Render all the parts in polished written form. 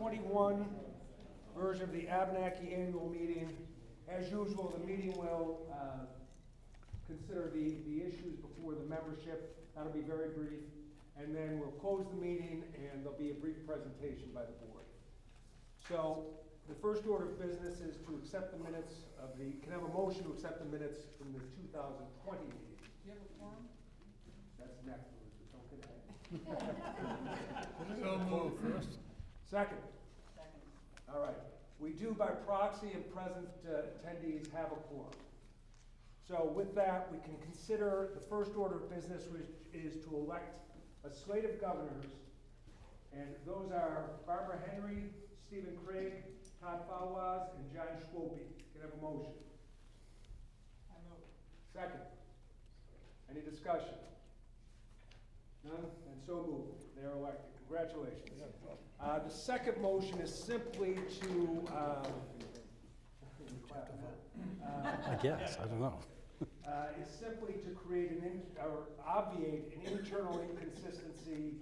2021 version of the Abenaqui annual meeting. As usual, the meeting will consider the issues before the membership. That'll be very brief. And then we'll close the meeting and there'll be a brief presentation by the board. So the first order of business is to accept the minutes of can I have a motion to accept the minutes from the 2020 meeting? Do you have a quorum? That's next, Elizabeth, don't get ahead. So move first. Second. Second. All right. We do by proxy and present attendees have a quorum. So with that, we can consider the first order of business, which is to elect a slate of governors. And those are Barbara Henry, Stephen Craig, Todd Fawaz, and John Schwope. Can I have a motion? I move. Second. Any discussion? None? And so moved. They are elected. Congratulations. The second motion is simply to, I guess, I don't know. is simply to create or obviate an internal inconsistency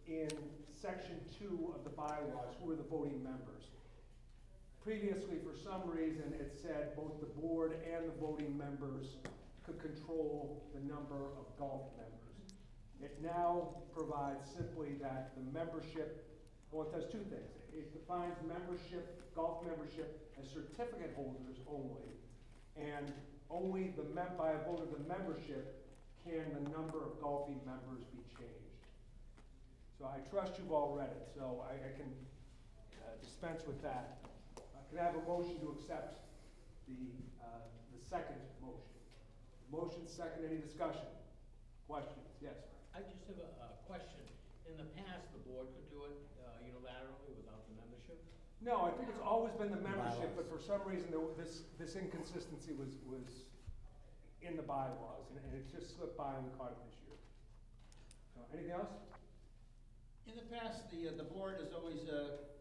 in section 2 of the bylaws, who are the voting members. Previously, for some reason, it said both the board and the voting members could control the number of golf members. It now provides simply that the membership, well, it does two things. It defines membership, golf membership, as certificate holders only, and only by a vote of the membership can the number of golfing members be changed. So I trust you've all read it, so I can dispense with that. Can I have a motion to accept the second motion? Motion second, any discussion? Questions? Yes. I just have a question. In the past, the board could do it unilaterally without the membership? No, I think it's always been the membership, but for some reason this inconsistency was in the bylaws, and it just slipped by and we caught it this year. So, anything else? In the past, the board has always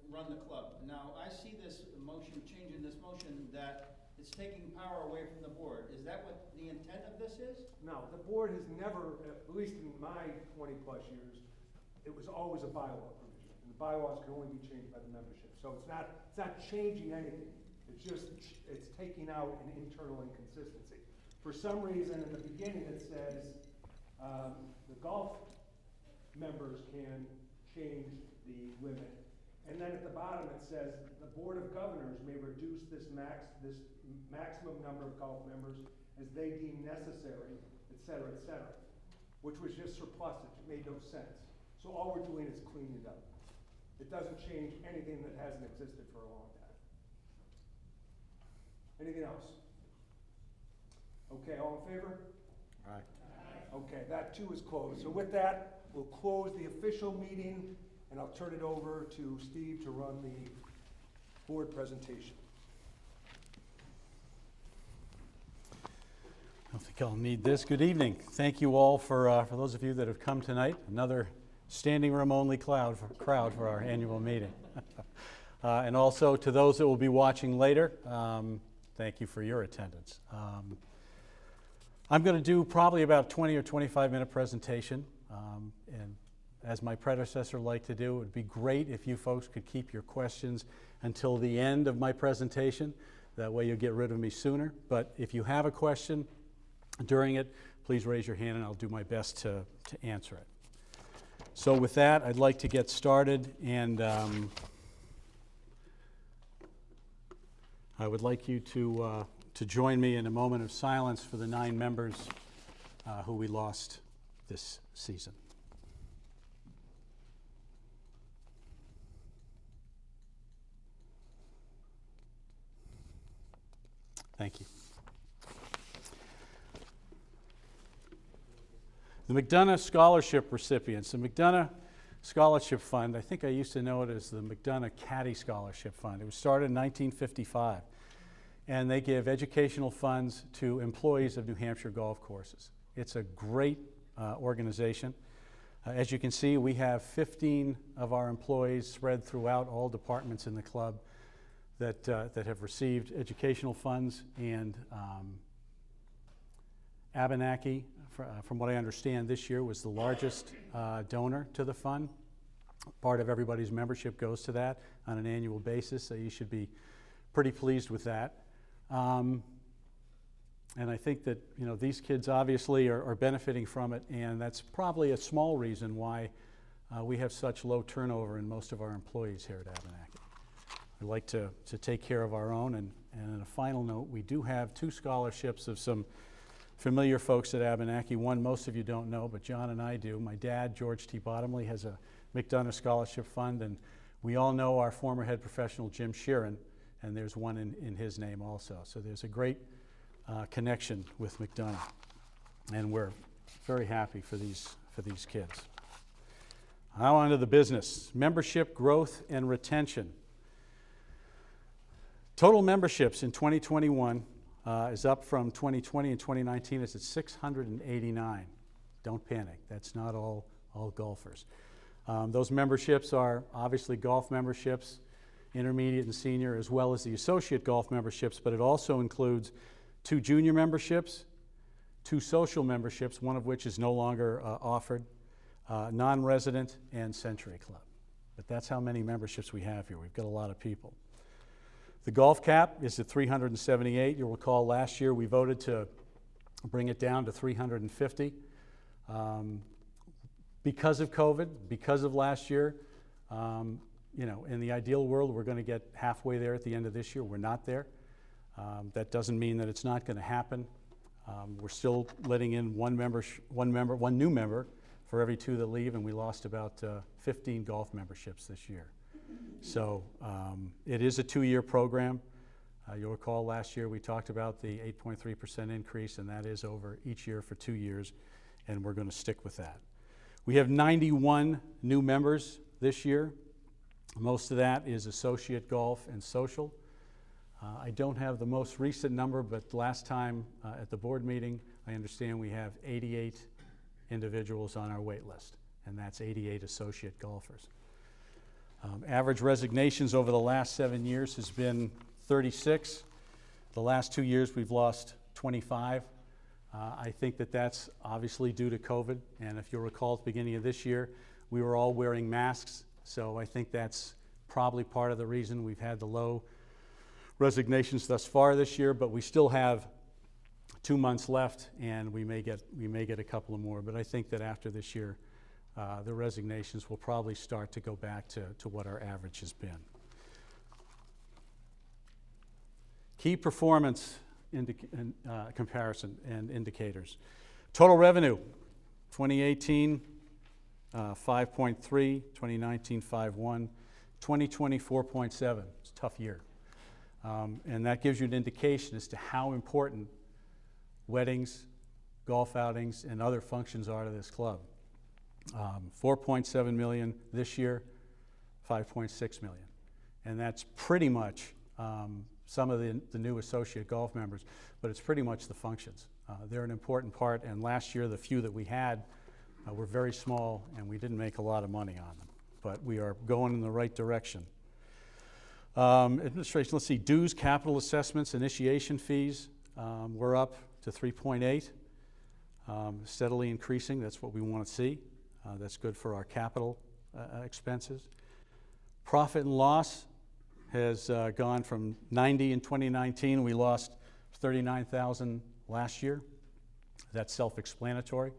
run the club. Now, I see this motion, changing this motion, that it's taking power away from the board. Is that what the intent of this is? No, the board has never, at least in my 20 plus years, it was always a bylaw provision. And the bylaws can only be changed by the membership. So it's not changing anything. It's taking out an internal inconsistency. For some reason, in the beginning, it says the golf members can change the limit. And then at the bottom, it says the Board of Governors may reduce this maximum number of golf members as they deem necessary, et cetera, which was just surplusage. It made no sense. So all we're doing is cleaning it up. It doesn't change anything that hasn't existed for a long time. Anything else? Okay, all in favor? Aye. Okay, that too is closed. So with that, we'll close the official meeting, and I'll turn it over to Steve to run the board presentation. I don't think I'll need this. Good evening. Thank you all for those of you that have come tonight. Another standing room only crowd for our annual meeting. And also to those that will be watching later, thank you for your attendance. I'm going to do probably about 20 or 25 minute presentation. And as my predecessor liked to do, it would be great if you folks could keep your questions until the end of my presentation. That way you'll get rid of me sooner. But if you have a question during it, please raise your hand and I'll do my best to answer it. So with that, I'd like to get started, and I would like you to join me in a moment of silence for the 9 members who we lost this season. Thank you. The McDonough Scholarship recipients. The McDonough Scholarship Fund, I think I used to know it as the McDonough Caddy Scholarship Fund. It was started in 1955, and they give educational funds to employees of New Hampshire golf courses. It's a great organization. As you can see, we have 15 of our employees spread throughout all departments in the club that have received educational funds, and Abenaqui, from what I understand, this year was the largest donor to the fund. Part of everybody's membership goes to that on an annual basis, so you should be pretty pleased with that. And I think that, you know, these kids obviously are benefiting from it, and that's probably a small reason why we have such low turnover in most of our employees here at Abenaqui. We like to take care of our own, and on a final note, we do have 2 scholarships of some familiar folks at Abenaqui. One most of you don't know, but John and I do. My dad, George T. Bottomley, has a McDonough Scholarship Fund, and we all know our former head professional, Jim Sheeran, and there's one in his name also. So there's a great connection with McDonough, and we're very happy for these kids. Now on to the business. Membership growth and retention. Total memberships in 2021 is up from 2020 and 2019. It's at 689. Don't panic. That's not all golfers. Those memberships are obviously golf memberships, intermediate and senior, as well as the associate golf memberships, but it also includes 2 junior memberships, 2 social memberships, one of which is no longer offered, non-resident, and Century Club. But that's how many memberships we have here. We've got a lot of people. The golf cap is at 378. You'll recall last year we voted to bring it down to 350. Because of COVID, because of last year, you know, in the ideal world, we're going to get halfway there at the end of this year. We're not there. That doesn't mean that it's not going to happen. We're still letting in one new member for every 2 that leave, and we lost about 15 golf memberships this year. So it is a 2-year program. You'll recall last year we talked about the 8.3% increase, and that is over each year for 2 years, and we're going to stick with that. We have 91 new members this year. Most of that is associate golf and social. I don't have the most recent number, but last time at the board meeting, I understand we have 88 individuals on our wait list, and that's 88 associate golfers. Average resignations over the last 7 years has been 36. The last 2 years we've lost 25. I think that that's obviously due to COVID, and if you'll recall at the beginning of this year, we were all wearing masks, so I think that's probably part of the reason we've had the low resignations thus far this year, but we still have 2 months left, and we may get a couple of more. But I think that after this year, the resignations will probably start to go back to what our average has been. Key performance comparison and indicators. Total revenue, 2018, 5.3, 2019, 5.1, 2020, 4.7. It's a tough year. And that gives you an indication as to how important weddings, golf outings, and other functions are to this club. 4.7 million this year, 5.6 million. And that's pretty much some of the new associate golf members, but it's pretty much the functions. They're an important part, and last year the few that we had were very small, and we didn't make a lot of money on them. But we are going in the right direction. Administration, let's see, dues, capital assessments, initiation fees, we're up to 3.8, steadily increasing. That's what we want to see. That's good for our capital expenses. Profit and loss has gone from 90 in 2019. We lost 39,000 last year. That's self-explanatory.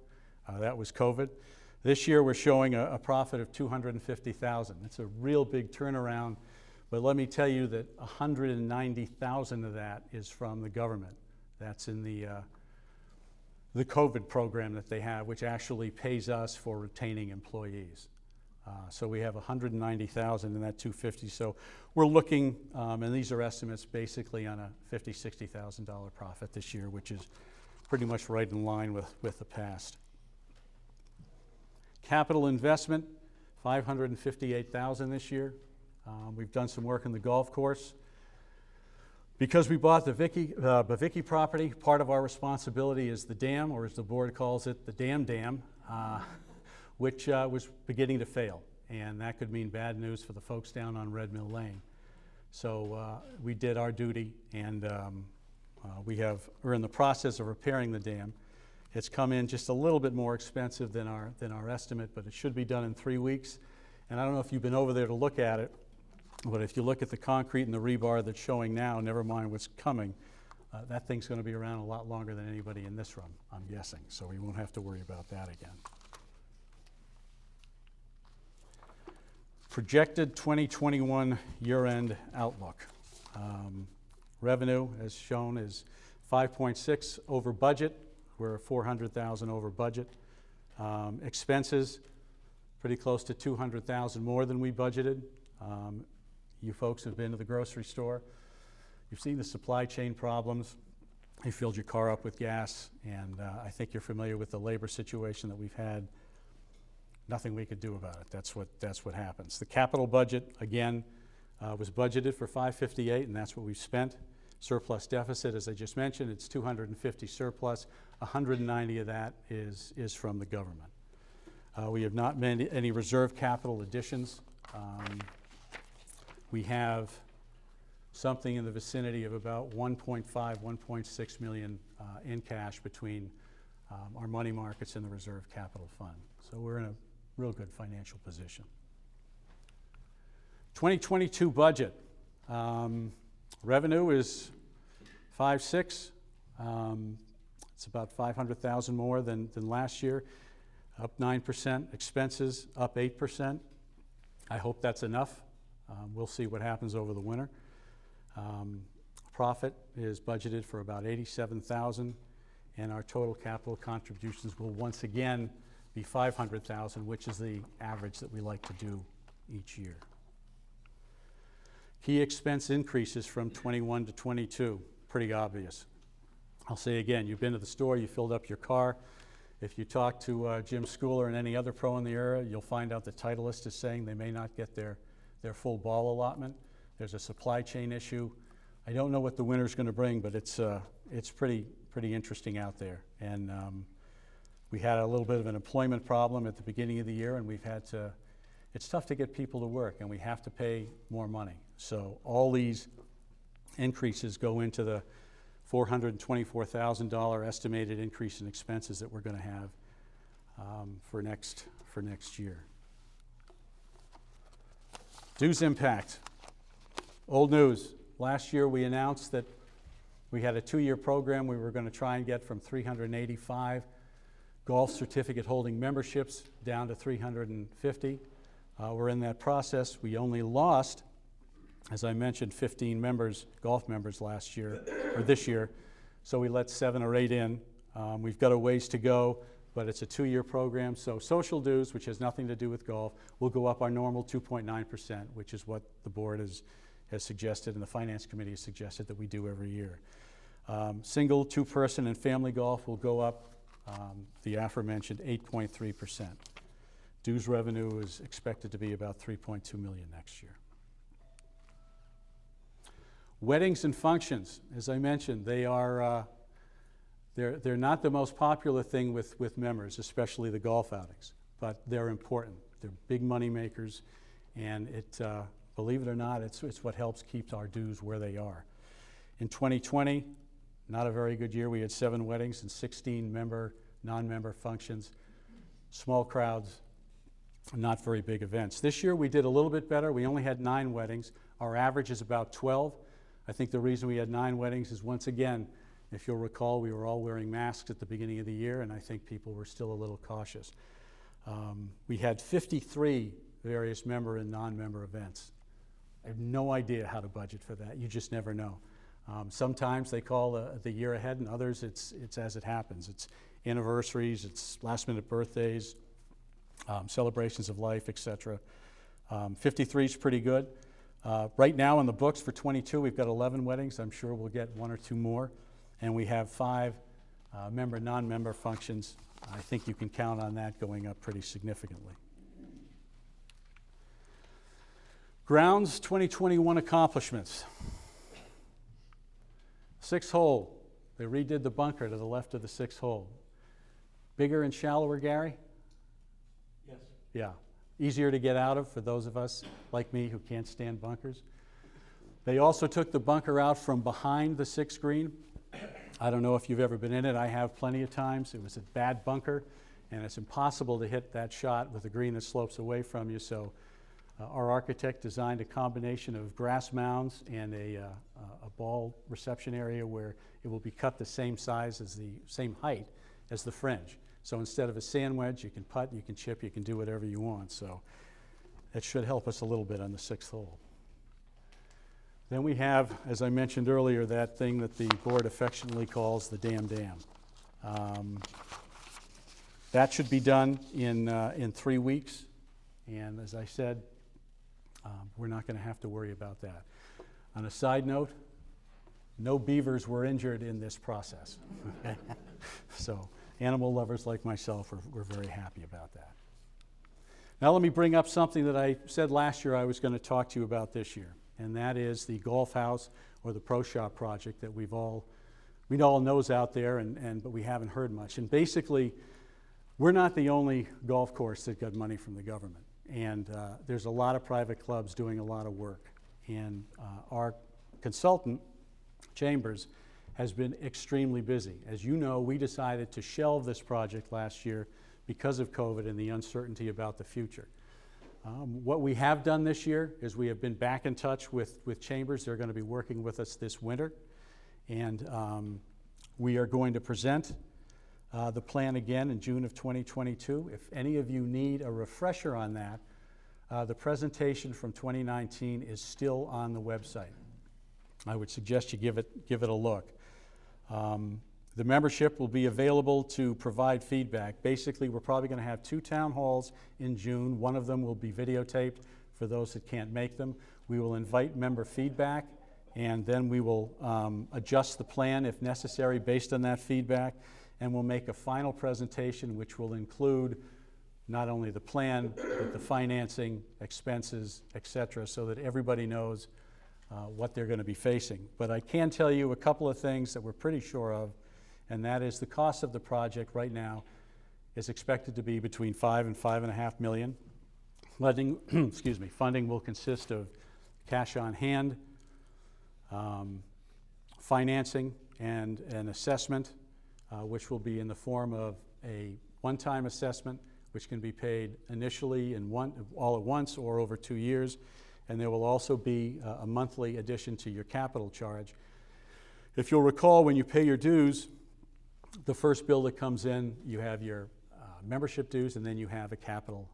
That was COVID. This year we're showing a profit of 250,000. It's a real big turnaround. But let me tell you that 190,000 of that is from the government. That's in the COVID program that they have, which actually pays us for retaining employees. So we have 190,000 in that 250. So we're looking, and these are estimates basically on a $50,000, $60,000 profit this year, which is pretty much right in line with the past. Capital investment, 558,000 this year. We've done some work in the golf course. Because we bought the Abenaqui property, part of our responsibility is the dam, or as the board calls it, the dam, which was beginning to fail. And that could mean bad news for the folks down on Red Mill Lane. So we did our duty, and we're in the process of repairing the dam. It's come in just a little bit more expensive than our estimate, but it should be done in 3 weeks. And I don't know if you've been over there to look at it, but if you look at the concrete and the rebar that's showing now, never mind what's coming, that thing's going to be around a lot longer than anybody in this room, I'm guessing. So we won't have to worry about that again. Projected 2021 year-end outlook. Revenue, as shown, is 5.6 over budget. We're 400,000 over budget. Expenses, pretty close to 200,000 more than we budgeted. You folks have been to the grocery store. You've seen the supply chain problems. You filled your car up with gas, and I think you're familiar with the labor situation that we've had. Nothing we could do about it. That's what happens. The capital budget, again, was budgeted for 558, and that's what we've spent. Surplus deficit, as I just mentioned, it's 250 surplus. 190 of that is from the government. We have not made any reserve capital additions. We have something in the vicinity of about 1.5, 1.6 million in cash between our money markets and the reserve capital fund. So we're in a real good financial position. 2022 budget. Revenue is 5.6. It's about 500,000 more than last year, up 9%. Expenses up 8%. I hope that's enough. We'll see what happens over the winter. Profit is budgeted for about 87,000, and our total capital contributions will once again be 500,000, which is the average that we like to do each year. Key expense increases from 21 to 22, pretty obvious. I'll say again, you've been to the store, you filled up your car. If you talk to Jim Schooler and any other pro in the area, you'll find out the Titleist is saying they may not get their full ball allotment. There's a supply chain issue. I don't know what the winter's going to bring, but it's pretty interesting out there. And we had a little bit of an employment problem at the beginning of the year, and it's tough to get people to work, and we have to pay more money. So all these increases go into the $424,000 estimated increase in expenses that we're going to have for next year. Dues impact. Old news. Last year we announced that we had a 2-year program we were going to try and get from 385 golf certificate holding memberships down to 350. We're in that process. We only lost, as I mentioned, 15 golf members last year, or this year, so we let 7 or 8 in. We've got a ways to go, but it's a 2-year program, so social dues, which has nothing to do with golf, will go up our normal 2.9%, which is what the board has suggested and the finance committee has suggested that we do every year. Single, 2-person, and family golf will go up the aforementioned 8.3%. Dues revenue is expected to be about $3.2 million next year. Weddings and functions, as I mentioned, they're not the most popular thing with members, especially the golf outings, but they're important. They're big money makers, and believe it or not, it's what helps keep our dues where they are. In 2020, not a very good year. We had 7 weddings and 16 non-member functions, small crowds, not very big events. This year we did a little bit better. We only had 9 weddings. Our average is about 12. I think the reason we had 9 weddings is, once again, if you'll recall, we were all wearing masks at the beginning of the year, and I think people were still a little cautious. We had 53 various member and non-member events. I have no idea how to budget for that. You just never know. Sometimes they call the year ahead, and others it's as it happens. It's anniversaries, it's last-minute birthdays, celebrations of life, etc. 53 is pretty good. Right now in the books for 22, we've got 11 weddings. I'm sure we'll get 1 or 2 more. And we have 5 member, non-member functions. I think you can count on that going up pretty significantly. Grounds 2021 accomplishments. 6th hole. They redid the bunker to the left of the 6th hole. Bigger and shallower, Gary? Yes. Yeah. Easier to get out of for those of us like me who can't stand bunkers. They also took the bunker out from behind the 6th green. I don't know if you've ever been in it. I have plenty of times. It was a bad bunker, and it's impossible to hit that shot with a green that slopes away from you. So Our architect designed a combination of grass mounds and a ball reception area where it will be cut the same size as the same height as the fringe. So instead of a sand wedge, you can putt, you can chip, you can do whatever you want. So that should help us a little bit on the 6th hole. Then we have, as I mentioned earlier, that thing that the board affectionately calls the dam. That should be done in 3 weeks. And as I said, we're not going to have to worry about that. On a side note, no beavers were injured in this process. Okay? So animal lovers like myself were very happy about that. Now let me bring up something that I said last year I was going to talk to you about this year, and that is the golf house or the pro shop project that we all knows out there, but we haven't heard much. And basically, we're not the only golf course that got money from the government. And there's a lot of private clubs doing a lot of work. And our consultant, Chambers, has been extremely busy. As you know, we decided to shelve this project last year because of COVID and the uncertainty about the future. What we have done this year is we have been back in touch with Chambers. They're going to be working with us this winter. And we are going to present the plan again in June of 2022. If any of you need a refresher on that, the presentation from 2019 is still on the website. I would suggest you give it a look. The membership will be available to provide feedback. Basically, we're probably going to have 2 town halls in June. One of them will be videotaped for those that can't make them. We will invite member feedback, and then we will adjust the plan if necessary based on that feedback. And we'll make a final presentation which will include not only the plan, but the financing, expenses, etc., so that everybody knows what they're going to be facing. But I can tell you a couple of things that we're pretty sure of, and that is the cost of the project right now is expected to be between $5 and $5.5 million. Funding, funding will consist of cash on hand, financing, and an assessment, which will be in the form of a one-time assessment, which can be paid initially all at once or over 2 years. And there will also be a monthly addition to your capital charge. If you'll recall, when you pay your dues, the first bill that comes in, you have your membership dues, and then you have a capital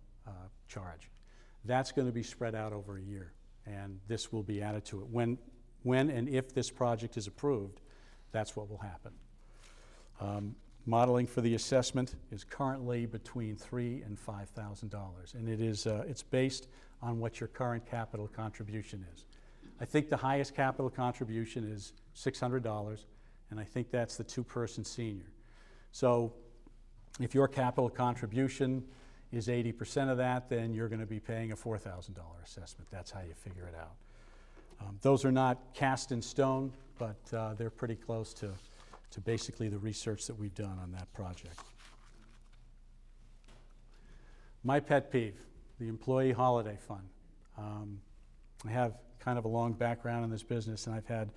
charge. That's going to be spread out over a year, and this will be added to it. When and if this project is approved, that's what will happen. Modeling for the assessment is currently between $3,000 and $5,000, and it's based on what your current capital contribution is. I think the highest capital contribution is $600, and I think that's the 2-person senior. So if your capital contribution is 80% of that, then you're going to be paying a $4,000 assessment. That's how you figure it out. Those are not cast in stone, but they're pretty close to basically the research that we've done on that project. My pet peeve, the employee holiday fund. I have kind of a long background in this business, and I've had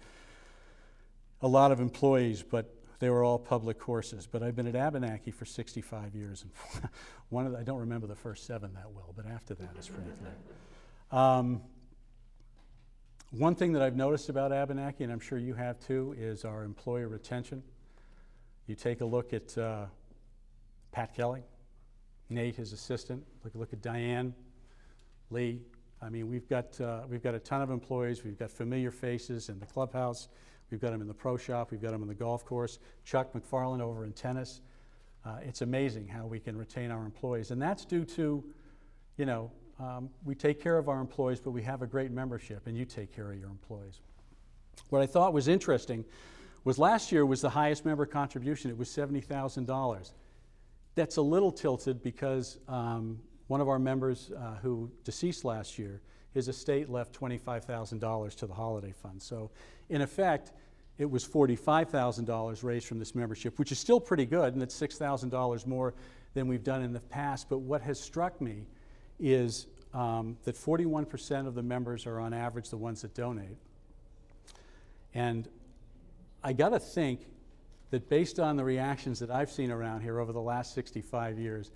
a lot of employees, but they were all public courses. But I've been at Abenaqui for 65 years, and I don't remember the first 7 that well, but after that it's pretty clear. One thing that I've noticed about Abenaqui, and I'm sure you have too, is our employee retention. You take a look at Pat Kelly, Nate, his assistant. Look at Diane, Lee. I mean, we've got a ton of employees. We've got familiar faces in the clubhouse. We've got them in the pro shop. We've got them in the golf course. Chuck McFarland over in tennis. It's amazing how we can retain our employees, and that's due to, we take care of our employees, but we have a great membership, and you take care of your employees. What I thought was interesting was last year was the highest member contribution. It was $70,000. That's a little tilted because one of our members who deceased last year, his estate left $25,000 to the holiday fund. So in effect, it was $45,000 raised from this membership, which is still pretty good, and it's $6,000 more than we've done in the past. But what has struck me is that 41% of the members are on average the ones that donate. And I gotta think that based on the reactions that I've seen around here over the last 65 years,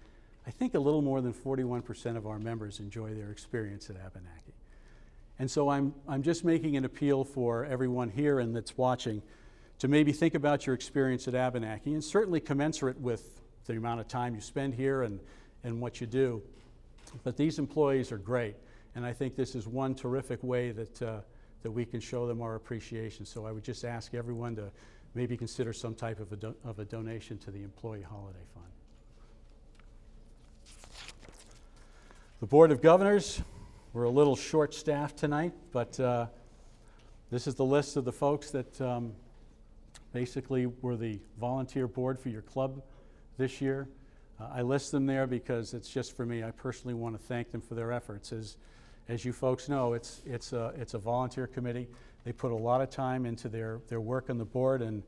I think a little more than 41% of our members enjoy their experience at Abenaqui. And so I'm just making an appeal for everyone here and that's watching to maybe think about your experience at Abenaqui, and certainly commensurate with the amount of time you spend here and what you do. But these employees are great, and I think this is one terrific way that we can show them our appreciation. So I would just ask everyone to maybe consider some type of a donation to the Employee Holiday Fund. The Board of Governors, we're a little short-staffed tonight, but this is the list of the folks that basically were the volunteer board for your club this year. I list them there because it's just for me. I personally want to thank them for their efforts. As you folks know, it's a volunteer committee. They put a lot of time into their work on the board, and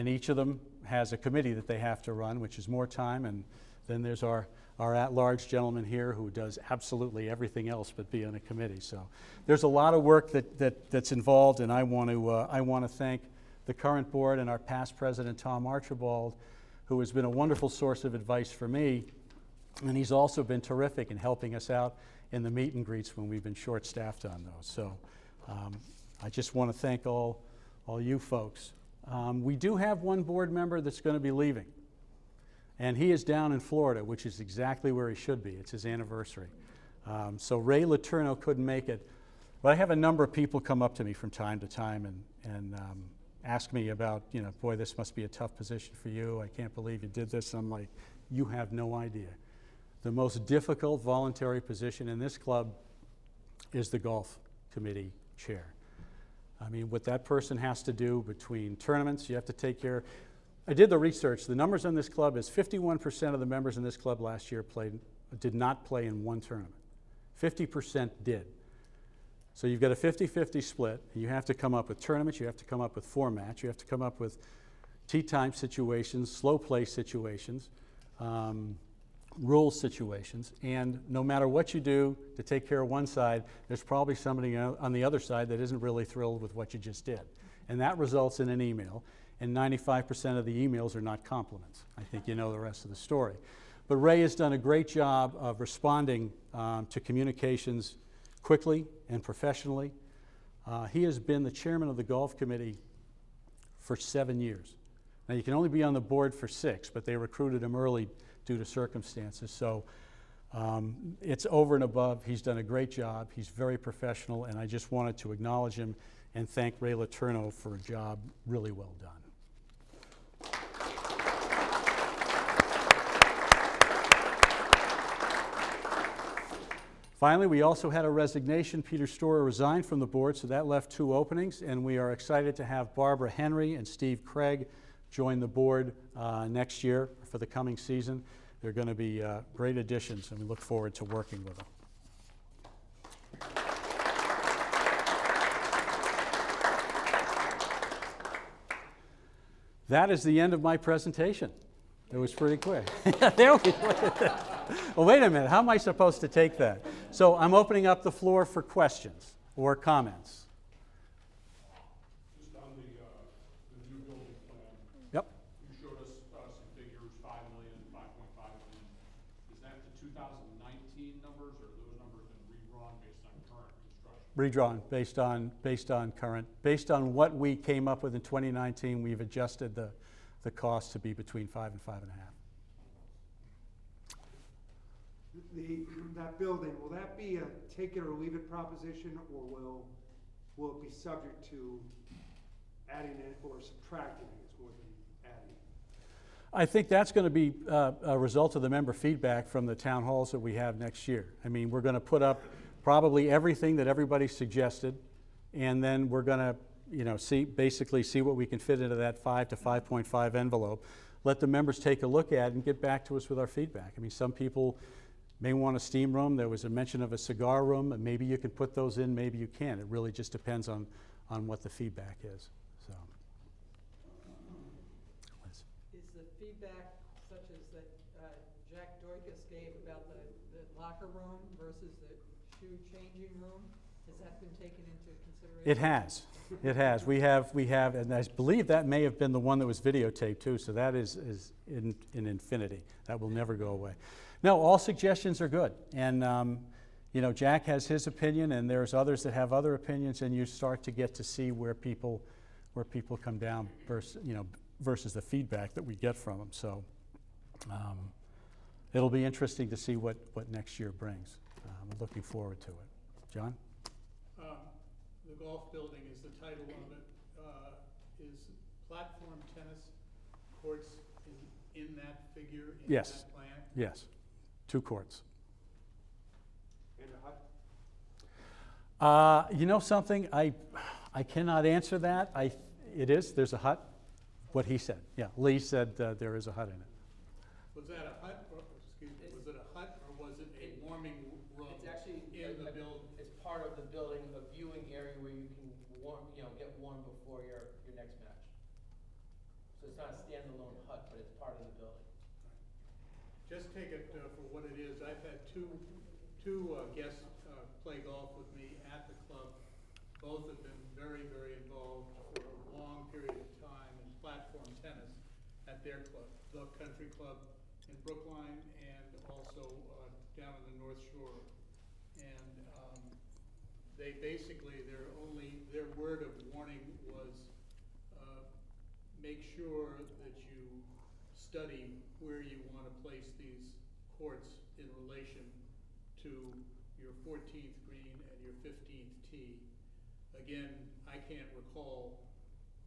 each of them has a committee that they have to run, which is more time. And then there's our at-large gentleman here who does absolutely everything else but be on a committee. So there's a lot of work that's involved, and I want to thank the current board and our past president, Tom Archibald, who has been a wonderful source of advice for me, and he's also been terrific in helping us out in the meet and greets when we've been short-staffed on those. So I just want to thank all you folks. We do have one board member that's going to be leaving, and he is down in Florida, which is exactly where he should be. It's his anniversary. So Ray Letourneau couldn't make it, but I have a number of people come up to me from time to time and ask me about, boy, this must be a tough position for you. I can't believe you did this. I'm like, you have no idea. The most difficult voluntary position in this club is the golf committee chair. I mean, what that person has to do between tournaments, you have to take care. I did the research. The numbers on this club is 51% of the members in this club last year did not play in one tournament. 50% did. So you've got a 50-50 split. You have to come up with tournaments, you have to come up with formats, you have to come up with tee time situations, slow play situations, rule situations, and no matter what you do to take care of one side, there's probably somebody on the other side that isn't really thrilled with what you just did. And that results in an email, and 95% of the emails are not compliments. I think you know the rest of the story. But Ray has done a great job of responding to communications quickly and professionally. He has been the chairman of the golf committee for 7 years. Now, you can only be on the board for 6, but they recruited him early due to circumstances. So it's over and above. He's done a great job. He's very professional, and I just wanted to acknowledge him and thank Ray Letourneau for a job really well done. Finally, we also had a resignation. Peter Storer resigned from the board, so that left 2 openings, and we are excited to have Barbara Henry and Steve Craig join the board next year for the coming season. They're going to be great additions, and we look forward to working with them. That is the end of my presentation. It was pretty quick. There we go. Well, wait a minute. How am I supposed to take that? So I'm opening up the floor for questions or comments. Just on the new building plan. Yep. You showed us some figures, 5 million, 5.5 million. Is that the 2019 numbers, or those numbers been redrawn based on current construction? Redrawn based on what we came up with in 2019. We've adjusted the cost to be between 5 and 5.5. That building, will that be a take it or leave it proposition, or will it be subject to adding it or subtracting it more than adding it? I think that's going to be a result of the member feedback from the town halls that we have next year. I mean, we're going to put up probably everything that everybody suggested, and then we're going to basically see what we can fit into that 5 to 5.5 envelope. Let the members take a look at it and get back to us with our feedback. I mean, some people may want a steam room. There was a mention of a cigar room, and maybe you can put those in, maybe you can't. It really just depends on what the feedback is. So, Is the feedback such as that Jack Doikus gave about the locker room versus the shoe changing room? Has that been taken into consideration? it has. It has. We have, and I believe that may have been the one that was videotaped too, so that is in infinity. That will never go away. No, all suggestions are good. And, you know, Jack has his opinion, and there's others that have other opinions, and you start to get to see where people come down versus the feedback that we get from them. So it'll be interesting to see what next year brings. I'm looking forward to it. John? The golf building is the title of it. Is platform tennis courts in that figure, in Yes. that plan? Yes, 2 courts. And a hut? You know something? I cannot answer that. It is. There's a hut. What he said. Yeah, Lee said there is a hut in it. Was that a hut, or, excuse me, was it a hut or was it a warming room It's actually in the building? It's part of the building, a viewing area where you can warm, get warm before your next match. So it's not a standalone hut, but it's part of the building. Just take it for what it is. I've had two guests play golf with me at the club. Both have been very, very involved for a long period of time in platform tennis at their club, the Country Club in Brookline and also down on the North Shore. And they basically, their word of warning was make sure that you study where you want to place these courts in relation to your 14th green and your 15th tee. Again, I can't recall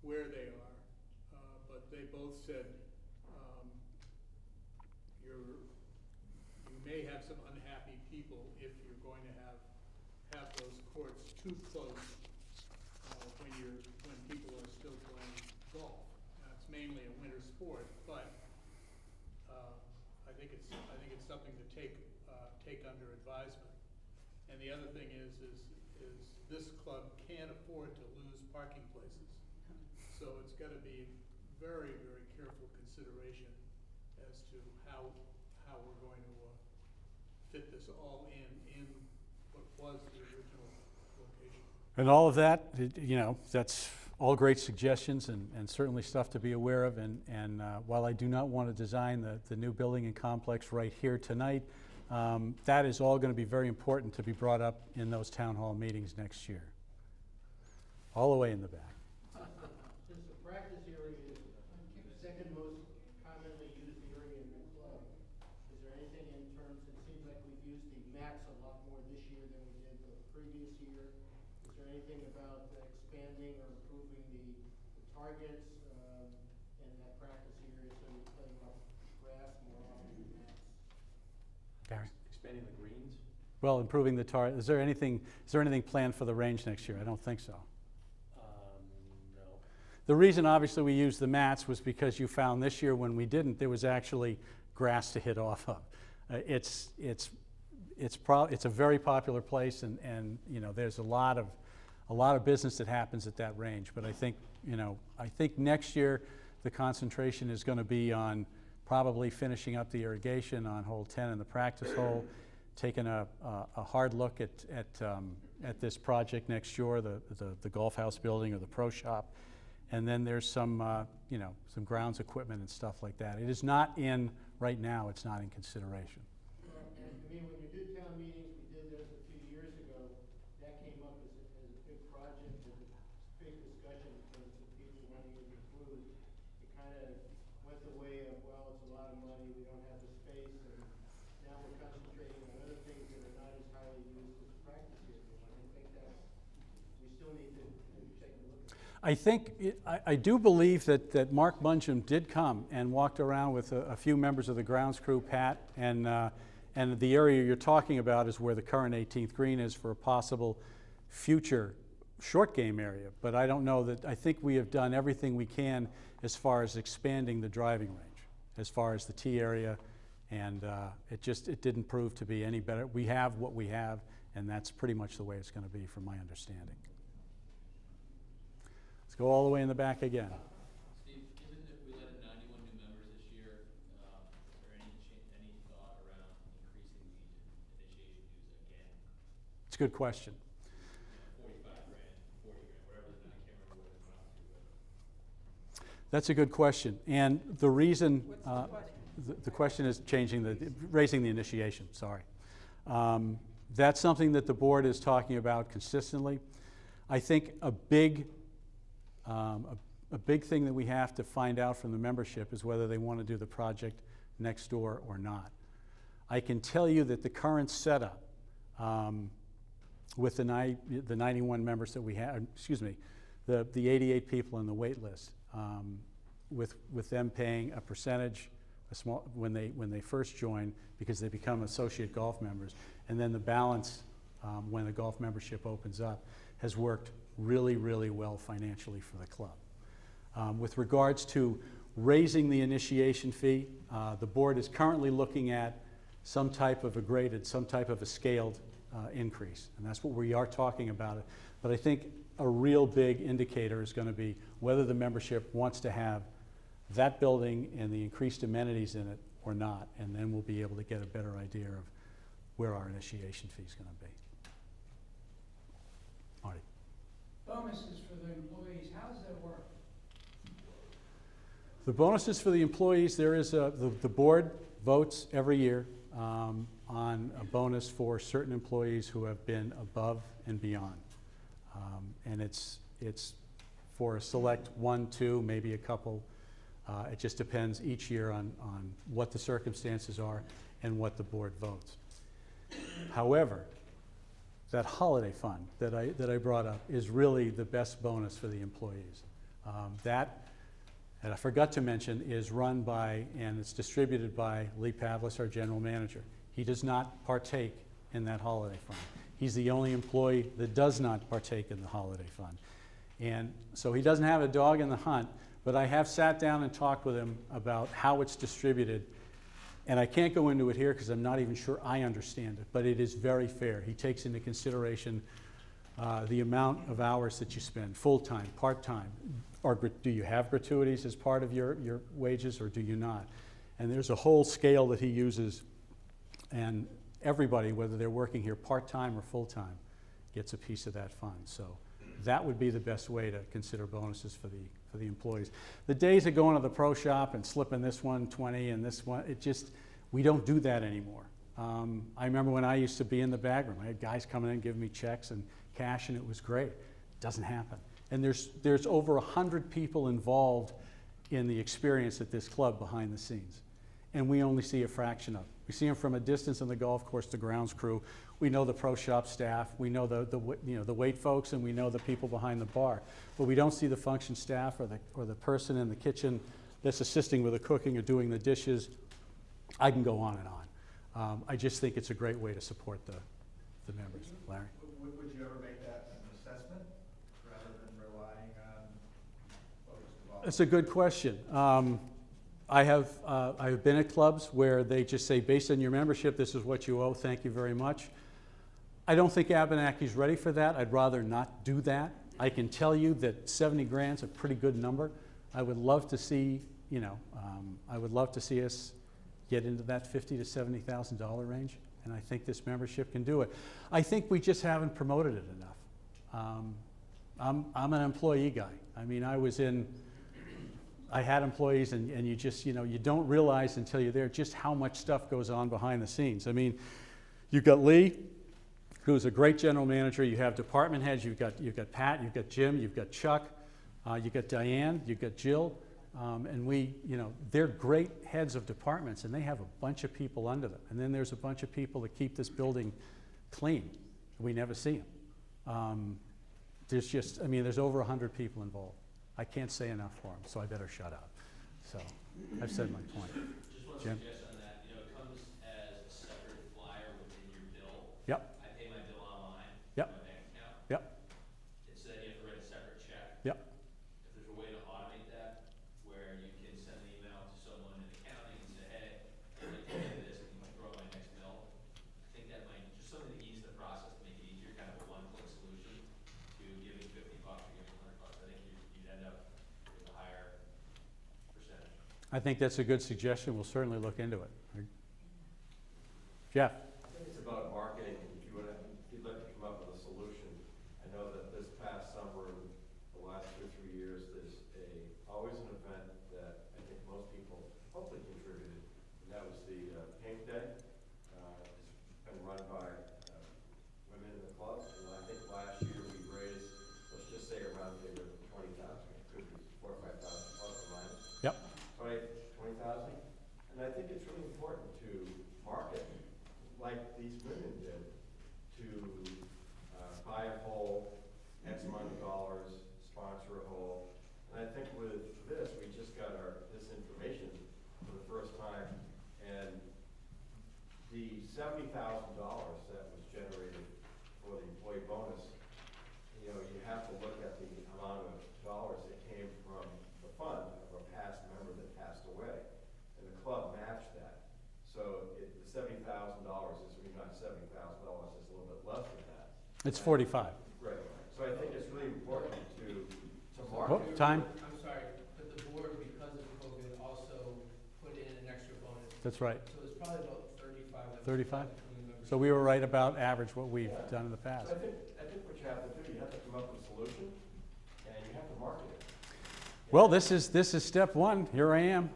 where they are, but they both said you may have some unhappy people if you're going to have those courts too close when people are still playing golf. Now, it's mainly a winter sport, but I think it's something to take under advisement. And the other thing is this club can't afford to lose parking places. So it's got to be very, very careful consideration as to how we're going to fit this all in what was the original location. And all of that, that's all great suggestions and certainly stuff to be aware of. And while I do not want to design the new building and complex right here tonight, that is all going to be very important to be brought up in those town hall meetings next year. All the way in the back. Since the practice area is the second most commonly used area in the club, is there anything in terms, it seems like we've used the mats a lot more this year than we did the previous year. Is there anything about expanding or improving the targets in that practice area so you're playing off grass more often than mats? Gary? Expanding the greens? Well, improving the target. Is there anything planned for the range next year? I don't think so. No. The reason, obviously, we used the mats was because you found this year when we didn't, there was actually grass to hit off of. It's a very popular place, and there's a lot of business that happens at that range. But I think next year the concentration is going to be on probably finishing up the irrigation on hole 10 in the practice hole, taking a hard look at this project next year, the golf house building or the pro shop, and then there's some grounds equipment and stuff like that. It is not in right now. It's not in consideration. I mean, when you do town meetings, we did this a few years ago, that came up as a big project, as a big discussion because the people wanting it approved. It kind of went the way of, well, it's a lot of money, we don't have the space, and now we're concentrating on other things that are not as highly used as practice areas. And I think that we still need to maybe take a look at that. I do believe that Mark Mungeon did come and walked around with a few members of the grounds crew, Pat, and the area you're talking about is where the current 18th green is for a possible future short game area. But I don't know that, I think we have done everything we can as far as expanding the driving range, as far as the tee area, and it didn't prove to be any better. We have what we have, and that's pretty much the way it's going to be from my understanding. Let's go all the way in the back again. Steve, given that we let in 91 new members this year, is there any thought around increasing the initiation dues again? It's a good question. 45 grand, 40 grand, whatever, I can't remember what it amounts to, but. That's a good question. And the reason, What's the question? The question is raising the initiation, sorry. That's something that the board is talking about consistently. I think a big thing that we have to find out from the membership is whether they want to do the project next door or not. I can tell you that the current setup with the 91 members that we have, the 88 people on the wait list, with them paying a percentage, when they first join, because they become associate golf members, and then the balance when the golf membership opens up, has worked really, really well financially for the club. With regards to raising the initiation fee, the board is currently looking at some type of a scaled increase, and that's what we are talking about it. But I think a real big indicator is going to be whether the membership wants to have that building and the increased amenities in it or not, and then we'll be able to get a better idea of where our initiation fee is going to be. Marty. Bonuses for the employees, how does that work? The bonuses for the employees, there is the board votes every year on a bonus for certain employees who have been above and beyond. And it's for a select 1, 2, maybe a couple. It just depends each year on what the circumstances are and what the board votes. However, that holiday fund that I brought up is really the best bonus for the employees. And I forgot to mention, is run by and it's distributed by Lee Pavlis, our general manager. He does not partake in that holiday fund. He's the only employee that does not partake in the holiday fund. And so he doesn't have a dog in the hunt, but I have sat down and talked with him about how it's distributed. And I can't go into it here because I'm not even sure I understand it, but it is very fair. He takes into consideration the amount of hours that you spend, full-time, part-time. Or do you have gratuities as part of your wages, or do you not? And there's a whole scale that he uses, and everybody, whether they're working here part-time or full-time, gets a piece of that fund. So that would be the best way to consider bonuses for the employees. The days of going to the pro shop and slipping this one 20 and this one, we don't do that anymore. I remember when I used to be in the bag room, I had guys coming in giving me checks and cash, and it was great. It doesn't happen. And there's over 100 people involved in the experience at this club behind the scenes. And we only see a fraction of it. We see them from a distance on the golf course, the grounds crew. We know the pro shop staff. We know the wait folks, and we know the people behind the bar. But we don't see the function staff or the person in the kitchen that's assisting with the cooking or doing the dishes. I can go on and on. I just think it's a great way to support the members. Larry? Would you ever make that an assessment rather than relying on folks to volunteer? That's a good question. I have been at clubs where they just say, based on your membership, this is what you owe, thank you very much. I don't think Abenaqui ready for that. I'd rather not do that. I can tell you that 70 grand's a pretty good number. I would love to see, I would love to see us get into that $50,000 to $70,000 range, and I think this membership can do it. I think we just haven't promoted it enough. I'm an employee guy. I mean, I had employees, and you just, you don't realize until you're there just how much stuff goes on behind the scenes. I mean, you've got Lee, who's a great general manager. You have department heads. You've got Pat. You've got Jim. You've got Chuck. You've got Diane. You've got Jill. And they're great heads of departments, and they have a bunch of people under them. And then there's a bunch of people that keep this building clean. We never see them. There's over 100 people involved. I can't say enough for them, so I better shut up. So I've said my point. Just one Jim? suggestion on that, it comes as a separate flyer within your bill. Yep. I pay my bill online. Yep. My bank account. Yep. Instead, you have to write a separate check. Yep. If there's a way to automate that, where you can send an email to someone in accounting and say, hey, I'd like to do this, and you can throw my next bill. I think that might, just something to ease the process, to make it easier, kind of a one-click solution to giving $50 or giving $100. I think you'd end up with a higher percentage. I think that's a good suggestion. We'll certainly look into it. Jeff? I think it's about marketing. If you'd like to come up with a solution, I know that this past summer, and the last 2 or 3 years, there's always an event that I think most people hopefully contributed that was the paint day. It's been run by women in the club, and I think last year we raised, let's just say around the 20,000, it could be 4,000 or 5,000 plus or minus. Yep. 20,000. And I think it's really important to market like these women did, to buy a hole, X amount of dollars, sponsor a hole. And I think with this, we just got this information for the first time, and the $70,000 that was generated for the employee bonus, you know, you have to look at the amount of dollars that came from the fund of a past member that passed away, and the club matched that. So the $70,000 is really not $70,000, it's a little bit less than that. It's 45. Right. So I think it's really important to Oh, market. time? I'm sorry, but the board, because of COVID, also put in an extra bonus. That's right. So it's probably about 35. 35? including members. So we were right about average what we've done in the past. So I think what you have to do, you have to come up with a solution, and you have to market it. Well, this is step one. Here I am.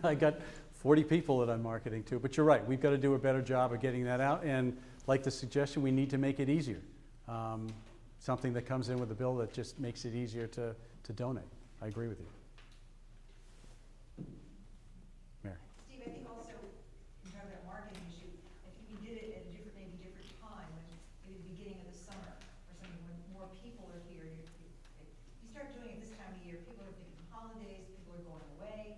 I got 40 people that I'm marketing to. But you're right. We've got to do a better job of getting that out. And like the suggestion, we need to make it easier. Something that comes in with a bill that just makes it easier to donate. I agree with you. Mary. Steve, I think also, you have that marketing issue, I think you did it at a different, maybe different time, when maybe the beginning of the summer, or something, when more people are here, you start doing it this time of year, people are thinking holidays, people are going away,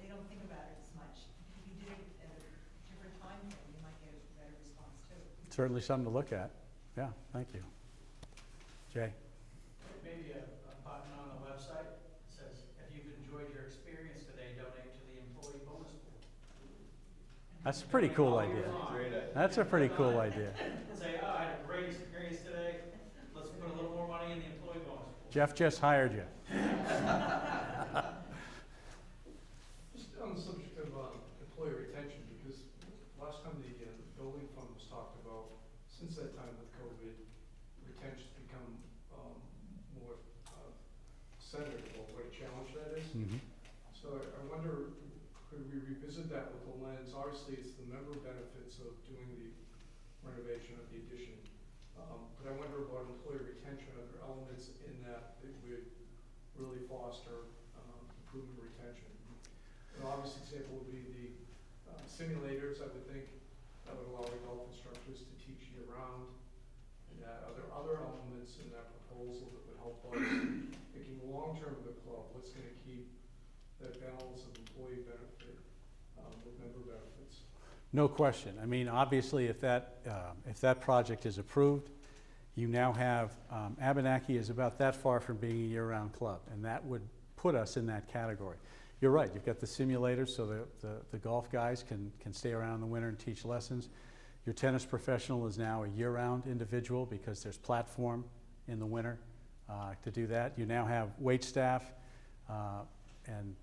they don't think about it as much. If you did it at a different time frame, you might get a better response too. Certainly something to look at. Yeah, thank you. Jay. Maybe a button on the website that says, if you've enjoyed your experience today, donate to the employee bonus pool. That's a pretty cool idea. That's a pretty cool idea. Say, oh, I had a great experience today, let's put a little more money in the employee bonus pool. Jeff just hired you. Just on the subject of employee retention, because last time the building fund was talked about, since that time with COVID, retention's become more centered about what a challenge that is. Mhm. So I wonder, could we revisit that with the lens? Obviously, it's the member benefits of doing the renovation of the addition. But I wonder about employee retention. Are there elements in that that would really foster improvement retention? An obvious example would be the simulators, I would think, that would allow the golf instructors to teach year-round. And are there other elements in that proposal that would help us, thinking long-term of the club, what's going to keep that balance of employee benefit with member benefits? No question. I mean, obviously, if that project is approved, you now have, Abenaqui is about that far from being a year-round club, and that would put us in that category. You're right, you've got the simulators, so the golf guys can stay around in the winter and teach lessons. Your tennis professional is now a year-round individual because there's platform in the winter to do that. You now have wait staff, and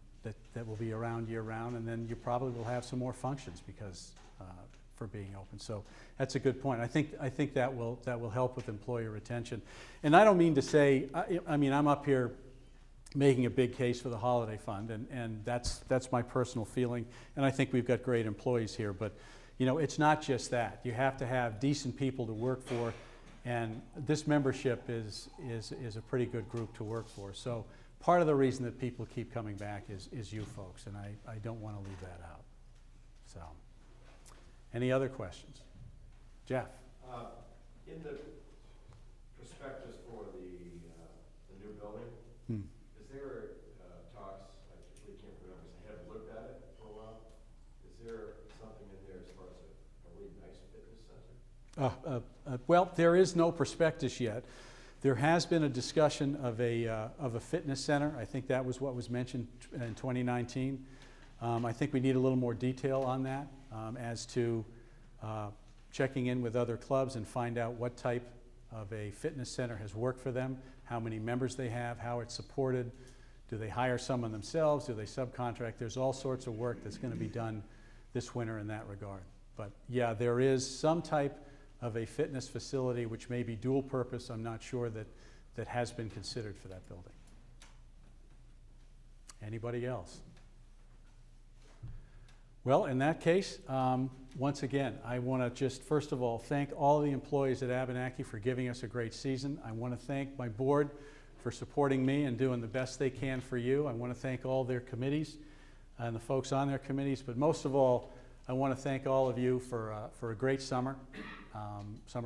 that will be around year-round, and then you probably will have some more functions because for being open. So that's a good point. I think that will help with employee retention. And I don't mean to say, I mean, I'm up here making a big case for the holiday fund, and that's my personal feeling. And I think we've got great employees here, but you know, it's not just that. You have to have decent people to work for, and this membership is a pretty good group to work for. So part of the reason that people keep coming back is you folks, and I don't want to leave that out. So, any other questions? Jeff? In the prospectus for the new building, is there talks, I really can't remember, because I haven't looked at it for a while. Is there something in there as far as a really nice fitness center? Well, there is no prospectus yet. There has been a discussion of a fitness center. I think that was what was mentioned in 2019. I think we need a little more detail on that as to checking in with other clubs and find out what type of a fitness center has worked for them, how many members they have, how it's supported. Do they hire someone themselves? Do they subcontract? There's all sorts of work that's going to be done this winter in that regard. But yeah, there is some type of a fitness facility which may be dual purpose. I'm not sure that has been considered for that building. Anybody else? Well, in that case, once again, I want to just first of all thank all the employees at Abenaqui for giving us a great season. I want to thank my board for supporting me and doing the best they can for you. I want to thank all their committees and the folks on their committees, but most of all, I want to thank all of you for a great summer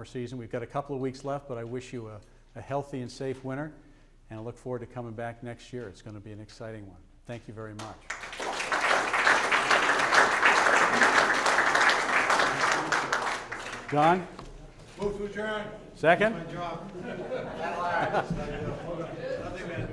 season. We've got a couple of weeks left, but I wish you a healthy and safe winter, and I look forward to coming back next year. It's going to be an exciting one. Thank you very much. John? Move to adjourn. Second? My job. Nothing, man.